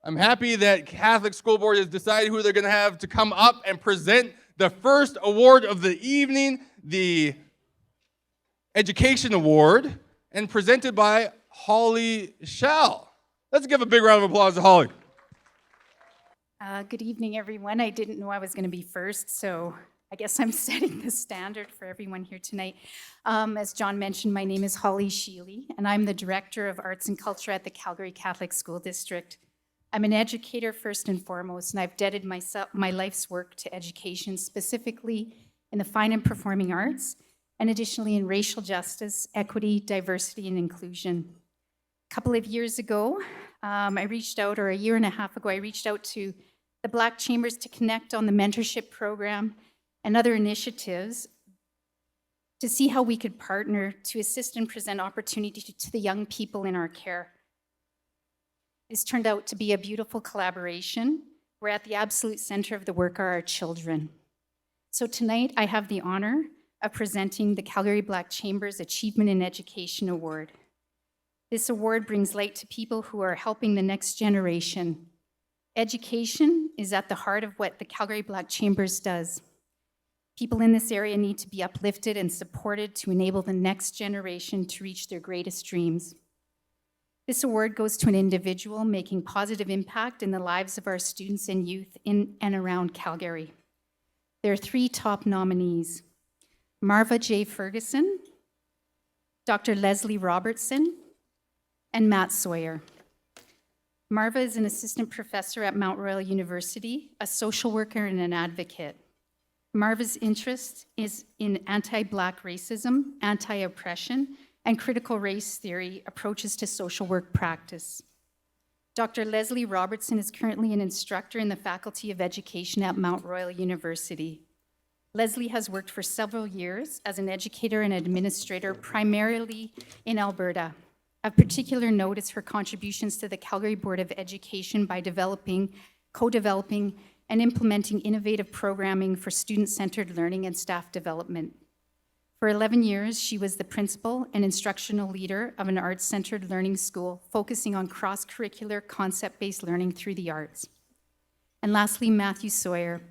I'm happy that Catholic School Board has decided who they're going to have to come up and present the first award of the evening, the Education Award, and presented by Holly Schell. Let's give a big round of applause to Holly. Good evening, everyone. I didn't know I was going to be first, so I guess I'm setting the standard for everyone here tonight. As John mentioned, my name is Holly Sheely, and I'm the Director of Arts and Culture at the Calgary Catholic School District. I'm an educator first and foremost, and I've dedicated my life's work to education, specifically in the fine and performing arts, and additionally in racial justice, equity, diversity, and inclusion. A couple of years ago, a year and a half ago, I reached out to the Black Chambers to connect on the mentorship program and other initiatives to see how we could partner to assist and present opportunity to the young people in our care. This turned out to be a beautiful collaboration, where at the absolute center of the work are our children. So tonight, I have the honor of presenting the Calgary Black Chambers Achievement in Education Award. This award brings light to people who are helping the next generation. Education is at the heart of what the Calgary Black Chambers does. People in this area need to be uplifted and supported to enable the next generation to reach their greatest dreams. This award goes to an individual making positive impact in the lives of our students and youth in and around Calgary. There are 3 top nominees: Marva J. Ferguson, Dr. Leslie Robertson, and Matt Sawyer. Marva is an assistant professor at Mount Royal University, a social worker and an advocate. Marva's interest is in anti-Black racism, anti-oppression, and critical race theory approaches to social work practice. Dr. Leslie Robertson is currently an instructor in the Faculty of Education at Mount Royal University. Leslie has worked for several years as an educator and administrator, primarily in Alberta. Of particular note is her contributions to the Calgary Board of Education by developing, co-developing, and implementing innovative programming for student-centered learning and staff development. For 11 years, she was the principal and instructional leader of an arts-centered learning school focusing on cross-curricular, concept-based learning through the arts. And lastly, Matthew Sawyer.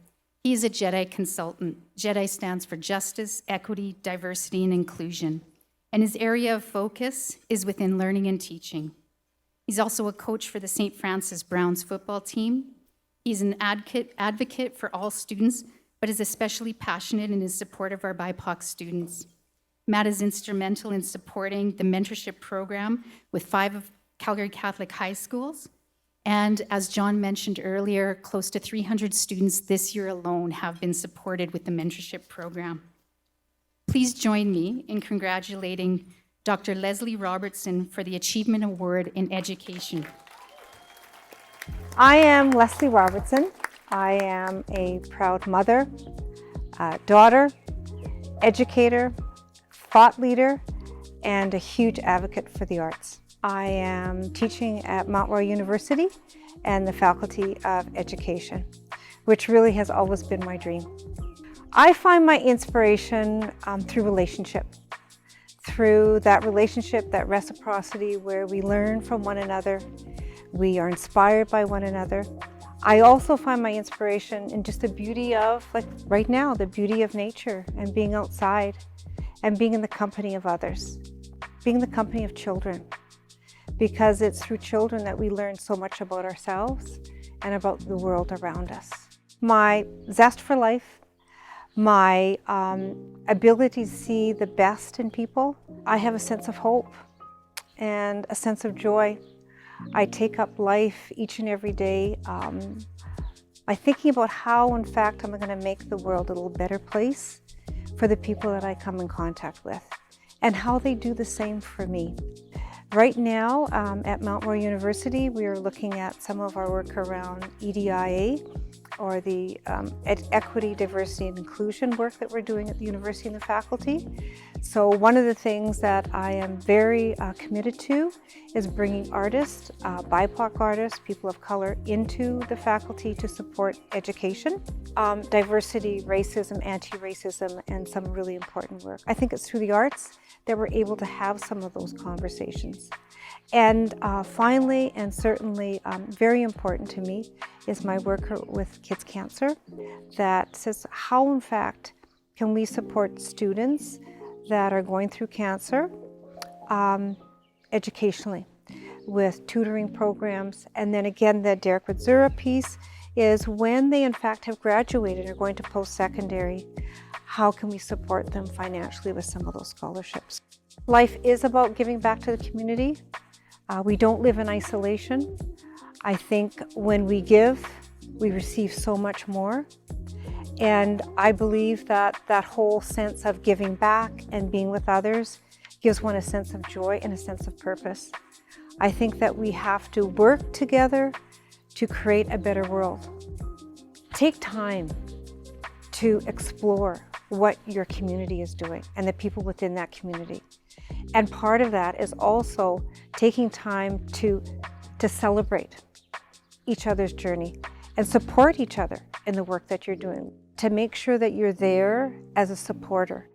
He is a JEDI consultant. JEDI stands for Justice, Equity, Diversity, and Inclusion. And his area of focus is within learning and teaching. He's also a coach for the St. Francis Browns football team. He's an advocate for all students, but is especially passionate in his support of our BIPOC students. Matt is instrumental in supporting the mentorship program with 5 of Calgary Catholic high schools. And as John mentioned earlier, close to 300 students this year alone have been supported with the mentorship program. Please join me in congratulating Dr. Leslie Robertson for the Achievement Award in Education. I am Leslie Robertson. I am a proud mother, daughter, educator, thought leader, and a huge advocate for the arts. I am teaching at Mount Royal University and the Faculty of Education, which really has always been my dream. I find my inspiration through relationship, through that relationship, that reciprocity where we learn from one another, we are inspired by one another. I also find my inspiration in just the beauty of, like right now, the beauty of nature and being outside and being in the company of others, being in the company of children, because it's through children that we learn so much about ourselves and about the world around us. My zest for life, my ability to see the best in people. I have a sense of hope and a sense of joy. I take up life each and every day by thinking about how, in fact, I'm going to make the world a little better place for the people that I come in contact with, and how they do the same for me. Right now at Mount Royal University, we are looking at some of our work around EDIA, or the equity, diversity, and inclusion work that we're doing at the university and the faculty. So one of the things that I am very committed to is bringing artists, BIPOC artists, people of color, into the faculty to support education, diversity, racism, anti-racism, and some really important work. I think it's through the arts that we're able to have some of those conversations. And finally, and certainly very important to me, is my work with Kids Cancer that says how, in fact, can we support students that are going through cancer educationally with tutoring programs. And then again, the Derek Witzura piece is when they in fact have graduated or going to post-secondary, how can we support them financially with some of those scholarships? Life is about giving back to the community. We don't live in isolation. I think when we give, we receive so much more. And I believe that that whole sense of giving back and being with others gives one a sense of joy and a sense of purpose. I think that we have to work together to create a better world. Take time to explore what your community is doing and the people within that community. And part of that is also taking time to celebrate each other's journey and support each other in the work that you're doing, to make sure that you're there as a supporter.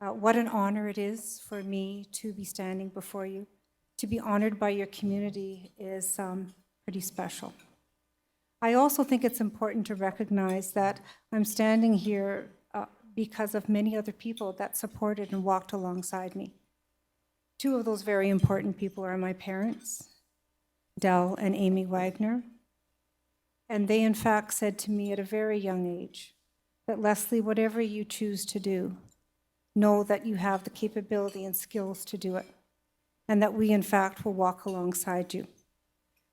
What an honor it is for me to be standing before you. To be honored by your community is pretty special. I also think it's important to recognize that I'm standing here because of many other people that supported and walked alongside me. Two of those very important people are my parents, Del and Amy Wagner. And they in fact said to me at a very young age that, Leslie, whatever you choose to do, know that you have the capability and skills to do it, and that we in fact will walk alongside you.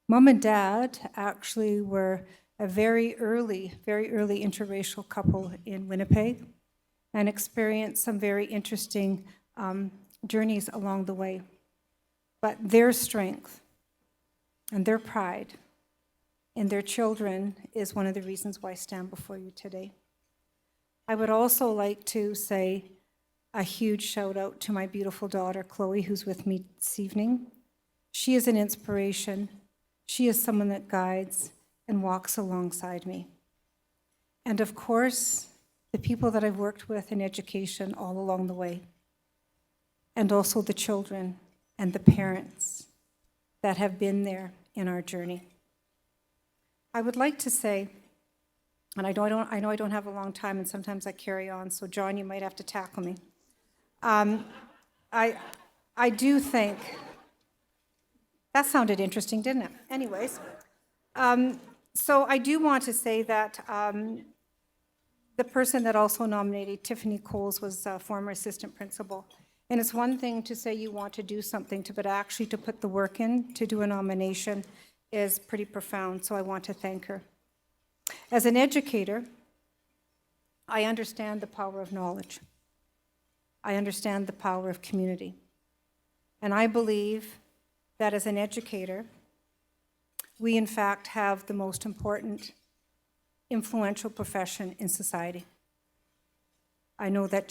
Mom and Dad actually were a very early interracial couple in Winnipeg and experienced some very interesting journeys along the way. But their strength and their pride in their children is one of the reasons why I stand before you today. I would also like to say a huge shout out to my beautiful daughter, Chloe, who's with me this evening. She is an inspiration. She is someone that guides and walks alongside me. And of course, the people that I've worked with in education all along the way, and also the children and the parents that have been there in our journey. I would like to say, and I know I don't have a long time, and sometimes I carry on, so John, you might have to tackle me. I do think, that sounded interesting, didn't it? Anyways, so I do want to say that the person that also nominated, Tiffany Coles, was a former assistant principal. And it's one thing to say you want to do something, but actually to put the work in to do a nomination is pretty profound, so I want to thank her. As an educator, I understand the power of knowledge. I understand the power of community. And I believe that as an educator, we in fact have the most important, influential profession in society. I know that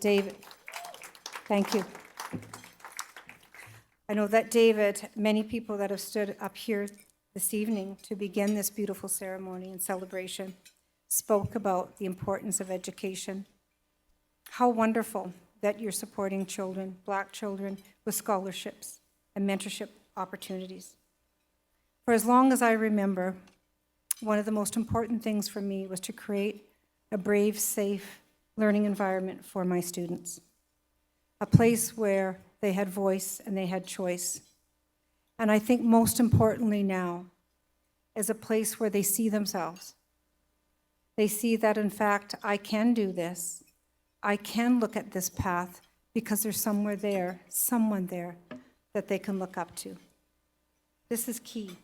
David, thank you. I know that David, many people that have stood up here this evening to begin this beautiful ceremony and celebration spoke about the importance of education. How wonderful that you're supporting children, Black children, with scholarships and mentorship opportunities. For as long as I remember, one of the most important things for me was to create a brave, safe learning environment for my students. A place where they had voice and they had choice. And I think most importantly now is a place where they see themselves. They see that in fact, I can do this. I can look at this path because there's someone there that they can look up to. This is key,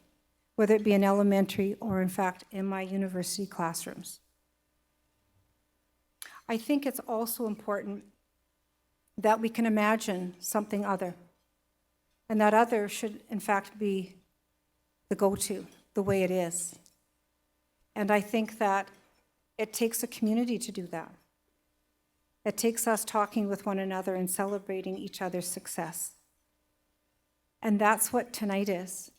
whether it be in elementary or in fact in my university classrooms. I think it's also important that we can imagine something other. And that other should, in fact, be the go-to, the way it is. And I think that it takes a community to do that. It takes us talking with one another and celebrating each other's success. And that's what tonight is.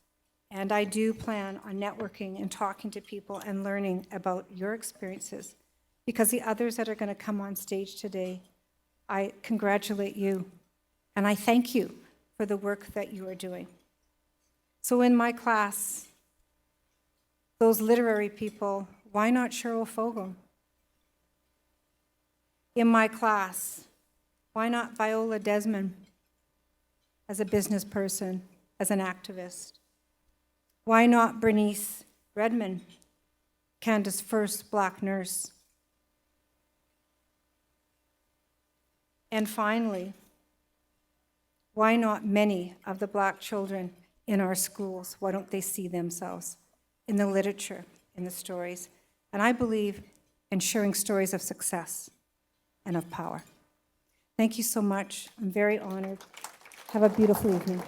And I do plan on networking and talking to people and learning about your experiences, because the others that are going to come on stage today, I congratulate you, and I thank you for for the work that you are doing. So in my class, those literary people, why not Cheryl Fogel? In my class, why not Viola Desmond as a business person, as an activist? Why not Bernice Redmond, Canada's first Black nurse? And finally, why not many of the Black children in our schools? Why don't they see themselves in the literature, in the stories? And I believe in sharing stories of success and of power. Thank you so much. I'm very honored. Have a beautiful evening.